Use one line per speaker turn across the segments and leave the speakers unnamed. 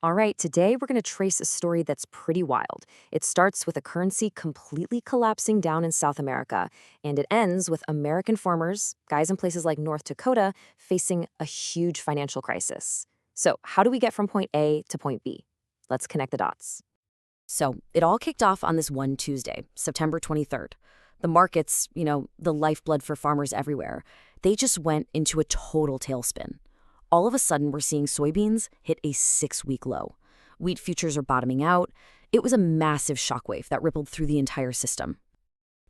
All right, today we're going to trace a story that's pretty wild. It starts with a currency completely collapsing down in South America, and it ends with American farmers, guys in places like North Dakota, facing a huge financial crisis. So, how do we get from point A to point B? Let's connect the dots. So, it all kicked off on this one Tuesday, September 23rd. The markets, the lifeblood for farmers everywhere, they just went into a total tailspin. All of a sudden, we're seeing soybeans hit a 6-week low. Wheat futures are bottoming out. It was a massive shockwave that rippled through the entire system.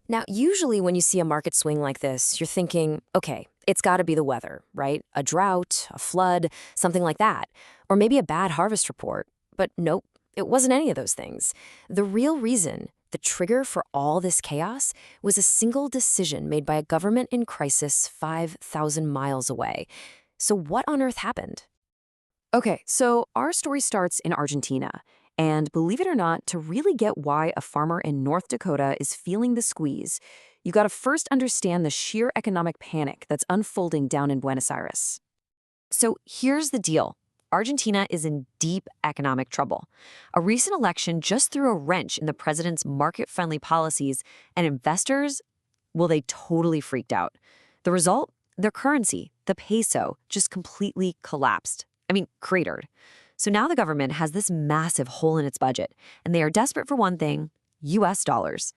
Now, usually when you see a market swing like this, you're thinking, okay, it's got to be the weather, right? A drought, a flood, something like that. Or maybe a bad harvest report. But nope, it wasn't any of those things. The real reason, the trigger for all this chaos, was a single decision made by a government in crisis 5,000 miles away. So what on earth happened? Okay, so our story starts in Argentina. And believe it or not, to really get why a farmer in North Dakota is feeling the squeeze, you gotta first understand the sheer economic panic that's unfolding down in Buenos Aires. So here's the deal. Argentina is in deep economic trouble. A recent election just threw a wrench in the president's market-friendly policies, and investors, well, they totally freaked out. The result? Their currency, the peso, just completely collapsed. I mean, cratered. So now the government has this massive hole in its budget, and they are desperate for one thing: US dollars.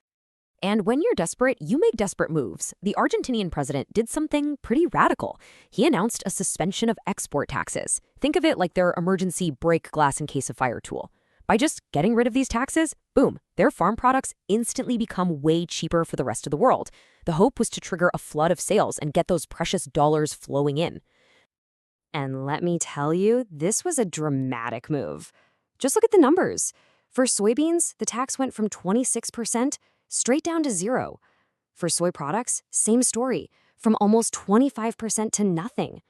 And when you're desperate, you make desperate moves. The Argentinian president did something pretty radical. He announced a suspension of export taxes. Think of it like their emergency break glass in case of fire tool. By just getting rid of these taxes, boom, their farm products instantly become way cheaper for the rest of the world. The hope was to trigger a flood of sales and get those precious dollars flowing in. And let me tell you, this was a dramatic move. Just look at the numbers. For soybeans, the tax went from 26% straight down to zero. For soy products, same story, from almost 25% to nothing.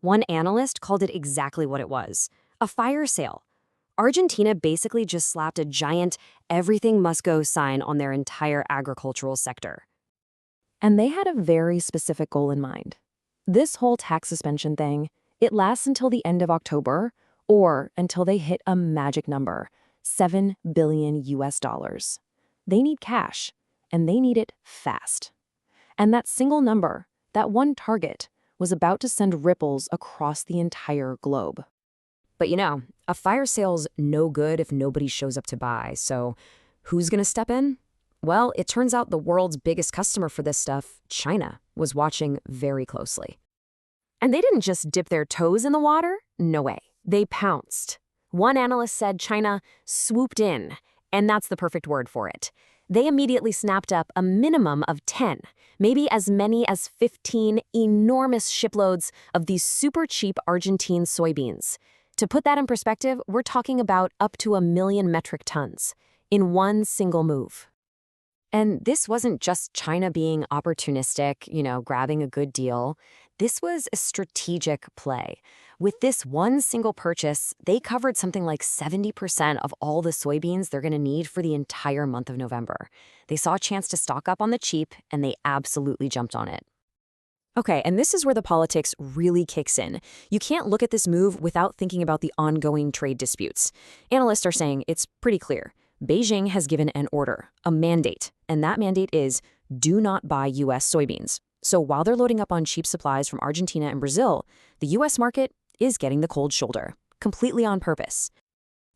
One analyst called it exactly what it was: a fire sale. Argentina basically just slapped a giant everything must go sign on their entire agricultural sector. And they had a very specific goal in mind. This whole tax suspension thing, it lasts until the end of October, or until they hit a magic number, $7 billion US dollars. They need cash, and they need it fast. And that single number, that one target, was about to send ripples across the entire globe. But a fire sale's no good if nobody shows up to buy, so who's gonna step in? Well, it turns out the world's biggest customer for this stuff, China, was watching very closely. And they didn't just dip their toes in the water. No way. They pounced. One analyst said China swooped in, and that's the perfect word for it. They immediately snapped up a minimum of 10, maybe as many as 15 enormous shiploads of these super cheap Argentine soybeans. To put that in perspective, we're talking about up to 1 million metric tons in one single move. And this wasn't just China being opportunistic, grabbing a good deal. This was a strategic play. With this one single purchase, they covered something like 70% of all the soybeans they're going to need for the entire month of November. They saw a chance to stock up on the cheap, and they absolutely jumped on it. Okay, and this is where the politics really kicks in. You can't look at this move without thinking about the ongoing trade disputes. Analysts are saying it's pretty clear. Beijing has given an order, a mandate, and that mandate is do not buy U.S. soybeans. So while they're loading up on cheap supplies from Argentina and Brazil, the U.S. market is getting the cold shoulder, completely on purpose.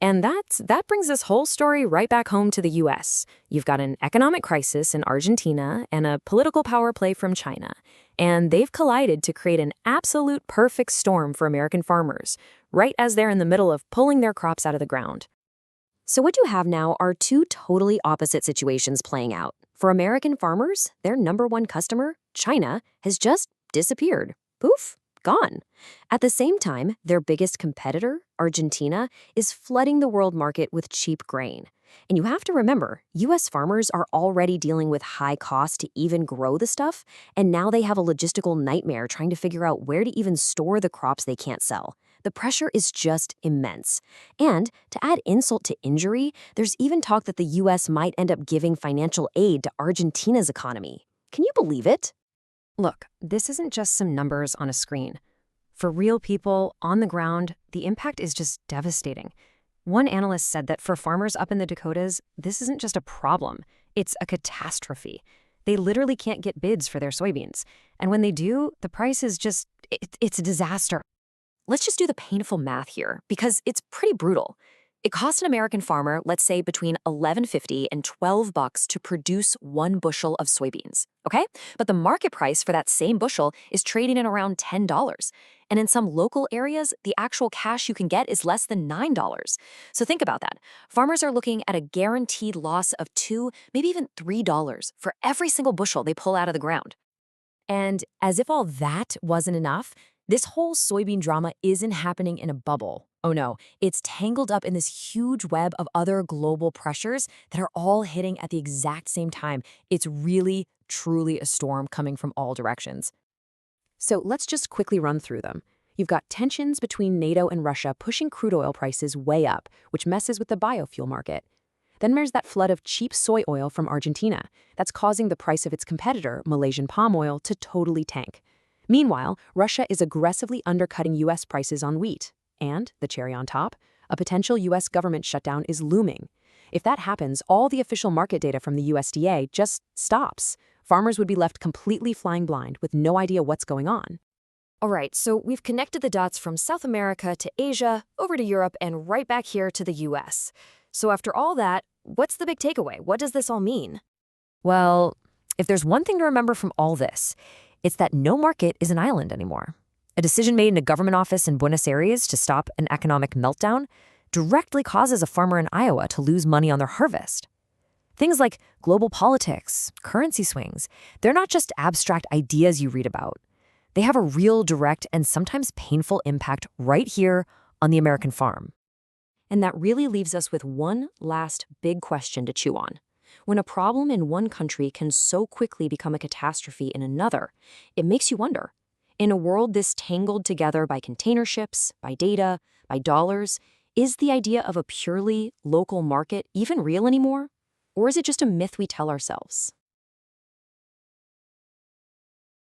And that brings this whole story right back home to the U.S. You've got an economic crisis in Argentina and a political power play from China. And they've collided to create an absolute perfect storm for American farmers, right as they're in the middle of pulling their crops out of the ground. So what you have now are two totally opposite situations playing out. For American farmers, their number one customer, China, has just disappeared. Poof, gone. At the same time, their biggest competitor, Argentina, is flooding the world market with cheap grain. And you have to remember, U.S. farmers are already dealing with high costs to even grow the stuff, and now they have a logistical nightmare trying to figure out where to even store the crops they can't sell. The pressure is just immense. And to add insult to injury, there's even talk that the U.S. might end up giving financial aid to Argentina's economy. Can you believe it? Look, this isn't just some numbers on a screen. For real people on the ground, the impact is just devastating. One analyst said that for farmers up in the Dakotas, this isn't just a problem, it's a catastrophe. They literally can't get bids for their soybeans. And when they do, the price is it's a disaster. Let's just do the painful math here, because it's pretty brutal. It costs an American farmer, let's say between $11.50 and $12 to produce 1 bushel of soybeans, okay? But the market price for that same bushel is trading at around $10. And in some local areas, the actual cash you can get is less than $9. So think about that. Farmers are looking at a guaranteed loss of $2, maybe even $3 for every single bushel they pull out of the ground. And as if all that wasn't enough, this whole soybean drama isn't happening in a bubble. Oh no, it's tangled up in this huge web of other global pressures that are all hitting at the exact same time. It's really, truly a storm coming from all directions. So let's just quickly run through them. You've got tensions between NATO and Russia pushing crude oil prices way up, which messes with the biofuel market. Then there's that flood of cheap soy oil from Argentina that's causing the price of its competitor, Malaysian palm oil, to totally tank. Meanwhile, Russia is aggressively undercutting U.S. prices on wheat. And, the cherry on top, a potential U.S. government shutdown is looming. If that happens, all the official market data from the USDA just stops. Farmers would be left completely flying blind with no idea what's going on. All right, so we've connected the dots from South America to Asia, over to Europe, and right back here to the U.S. So after all that, what's the big takeaway? What does this all mean? Well, if there's one thing to remember from all this, it's that no market is an island anymore. A decision made in a government office in Buenos Aires to stop an economic meltdown directly causes a farmer in Iowa to lose money on their harvest. Things like global politics, currency swings, they're not just abstract ideas you read about. They have a real, direct, and sometimes painful impact right here on the American farm. And that really leaves us with one last big question to chew on. When a problem in one country can so quickly become a catastrophe in another, it makes you wonder, in a world this tangled together by container ships, by data, by dollars, is the idea of a purely local market even real anymore? Or is it just a myth we tell ourselves?